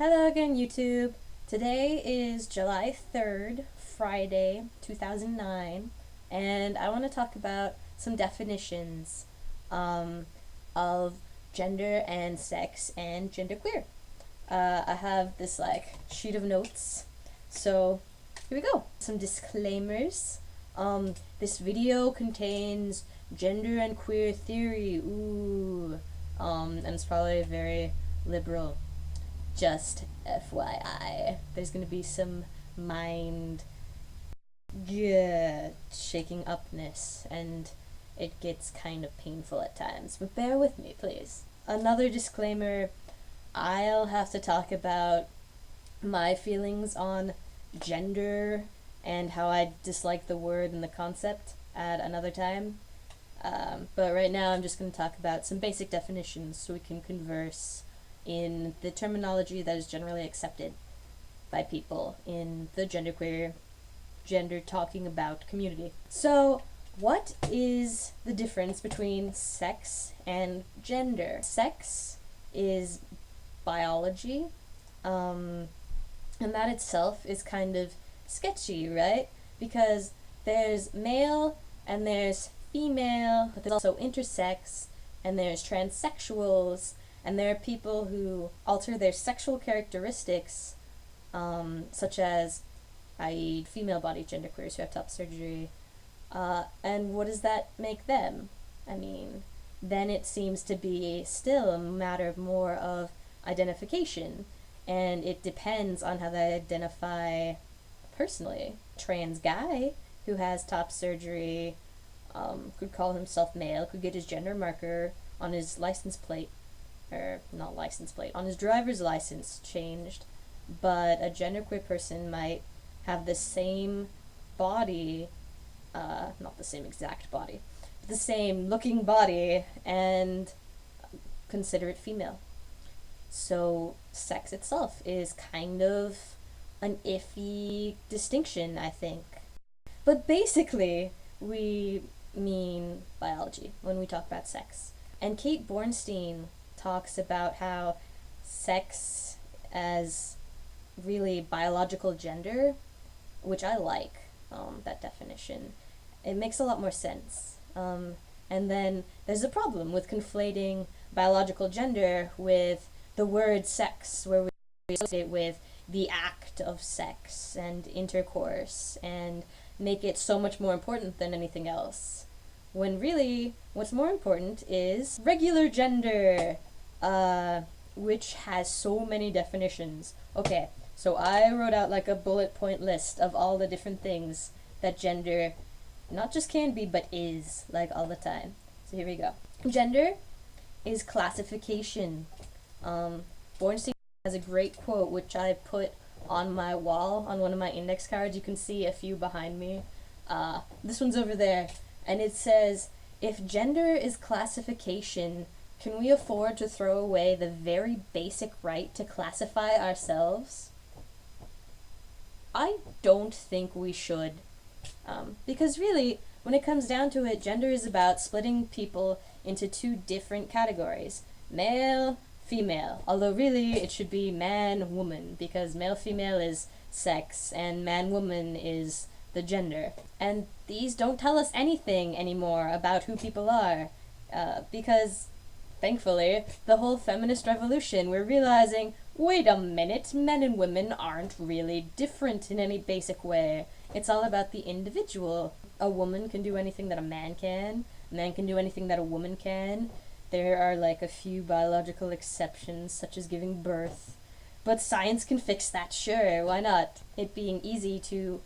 Hello again, YouTube. Today is July 3rd, Friday, 2009, and I want to talk about some definitions of gender and sex and genderqueer. I have this sheet of notes, so here we go. Some disclaimers. This video contains gender and queer theory, and it's probably very liberal. Just FYI, there's gonna be some mind shaking upness, and it gets kind of painful at times, but bear with me, please. Another disclaimer, I'll have to talk about my feelings on gender and how I dislike the word and the concept at another time. But right now I'm just going to talk about some basic definitions so we can converse in the terminology that is generally accepted by people in the genderqueer, gender talking about community. So, what is the difference between sex and gender? Sex is biology, and that itself is kind of sketchy, right? Because there's male and there's female, but there's also intersex, and there's transsexuals, and there are people who alter their sexual characteristics, such as, i.e., female body genderqueers who have top surgery. And what does that make them? I mean, then it seems to be still a matter more of identification, and it depends on how they identify personally. Trans guy who has top surgery could call himself male, could get his gender marker on his license plate, or not license plate, on his driver's license changed, but a genderqueer person might have the same body, not the same exact body, but the same looking body, and consider it female. So sex itself is kind of an iffy distinction, I think. But basically, we mean biology when we talk about sex. And Kate Bornstein talks about how sex as really biological gender, which I like, that definition. It makes a lot more sense. And then there's a problem with conflating biological gender with the word sex, where we associate with the act of sex and intercourse and make it so much more important than anything else. When really, what's more important is regular gender, which has so many definitions. Okay, so I wrote out like a bullet point list of all the different things that gender not just can be, but is, like all the time. So here we go. Gender is classification. Bornstein has a great quote, which I put on my wall on one of my index cards. You can see a few behind me. This one's over there. And it says, if gender is classification, can we afford to throw away the very basic right to classify ourselves? I don't think we should. Because really, when it comes down to it, gender is about splitting people into two different categories. Male, female. Although really, it should be man, woman, because male-female is sex, and man-woman is the gender. And these don't tell us anything anymore about who people are, because, thankfully, the whole feminist revolution, we're realizing, wait a minute, men and women aren't really different in any basic way. It's all about the individual. A woman can do anything that a man can do anything that a woman can. There are like a few biological exceptions, such as giving birth, but science can fix that, sure, why not? It being easy to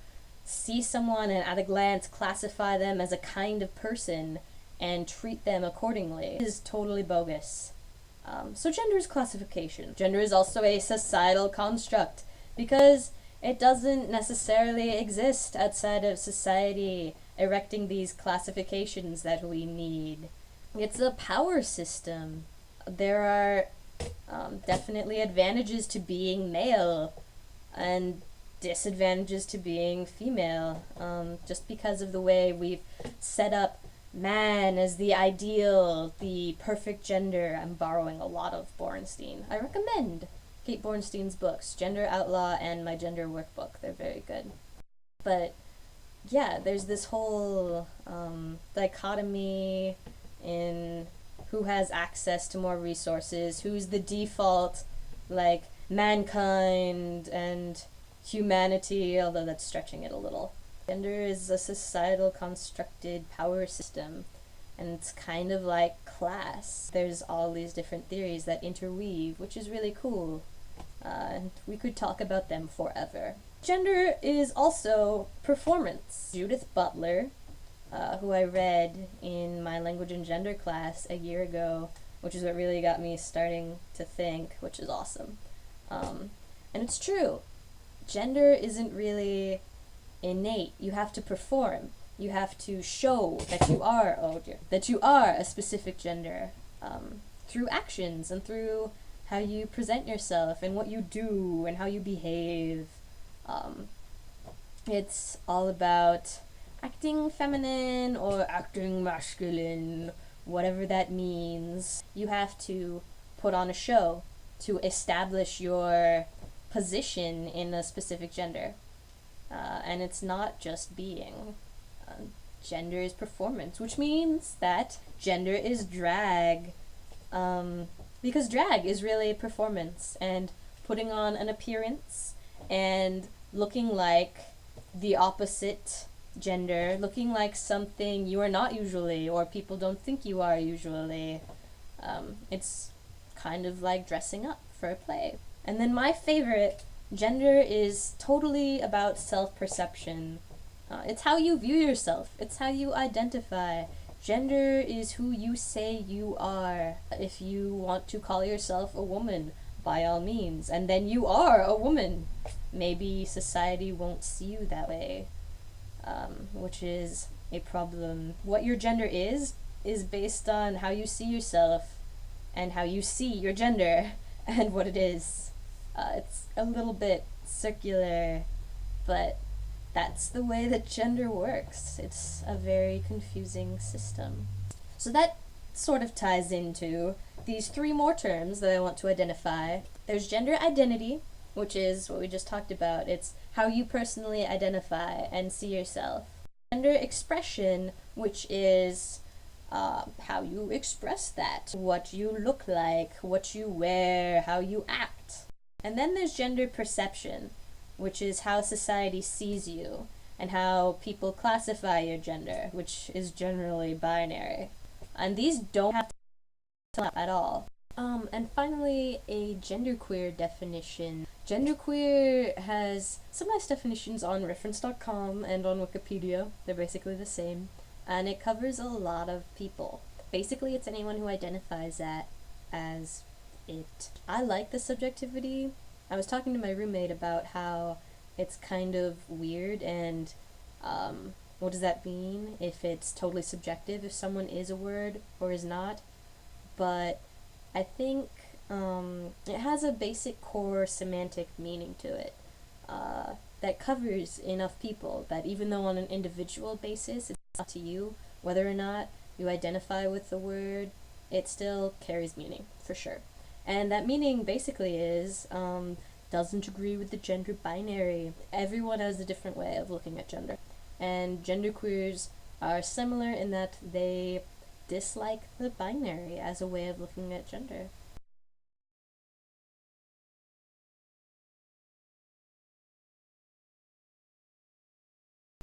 see someone and at a glance classify them as a kind of person and treat them accordingly is totally bogus. So gender is classification. Gender is also a societal construct because it doesn't necessarily exist outside of society erecting these classifications that we need. It's a power system. There are definitely advantages to being male and disadvantages to being female, just because of the way we've set up man as the ideal, the perfect gender. I'm borrowing a lot of Bornstein. I recommend Kate Bornstein's books, Gender Outlaw and My Gender Workbook. They're very good. But yeah, there's this whole dichotomy in who has access to more resources, who's the default, like, mankind and humanity, although that's stretching it a little. Gender is a societal constructed power system, and it's kind of like class. There's all these different theories that interweave, which is really cool. And we could talk about them forever. Gender is also performance. Judith Butler, who I read in my language and gender class a year ago, which is what really got me starting to think, which is awesome. And it's true. Gender isn't really innate. You have to perform. You have to show that you are, that you are a specific gender, through actions and through how you present yourself and what you do and how you behave. It's all about acting feminine or acting masculine, whatever that means. You have to put on a show to establish your position in a specific gender. And it's not just being. Gender is performance, which means that gender is drag. Because drag is really performance and putting on an appearance and looking like the opposite gender, looking like something you are not usually, or people don't think you are usually. It's kind of like dressing up for a play. And then my favorite, gender is totally about self-perception. It's how you view yourself. It's how you identify. Gender is who you say you are. If you want to call yourself a woman, by all means, and then you are a woman. Maybe society won't see you that way, which is a problem. What your gender is based on how you see yourself and how you see your gender and what it is. It's a little bit circular, but that's the way that gender works. It's a very confusing system. So that sort of ties into these three more terms that I want to identify. There's gender identity, which is what we just talked about. It's how you personally identify and see yourself. Gender expression, which is how you express that, what you look like, what you wear, how you act. And then there's gender perception, which is how society sees you and how people classify your gender, which is generally binary. And these don't have to at all. And finally, a genderqueer definition. Genderqueer has some nice definitions on reference.com and on Wikipedia. They're basically the same. And it covers a lot of people. Basically, it's anyone who identifies as it. I like the subjectivity. I was talking to my roommate about how it's kind of weird and what does that mean if it's totally subjective, if someone is a word or is not. But I think it has a basic core semantic meaning to it that covers enough people that even though on an individual basis it's up to you whether or not you identify with the word, it still carries meaning, for sure. And that meaning basically is doesn't agree with the gender binary. Everyone has a different way of looking at gender. And genderqueers are similar in that they dislike the binary as a way of looking at gender.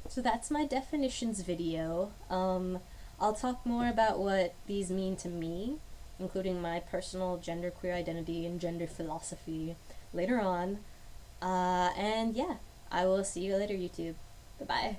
So that's my definitions video. I'll talk more about what these mean to me, including my personal genderqueer identity and gender philosophy later on. And yeah, I will see you later, YouTube. Bye-bye.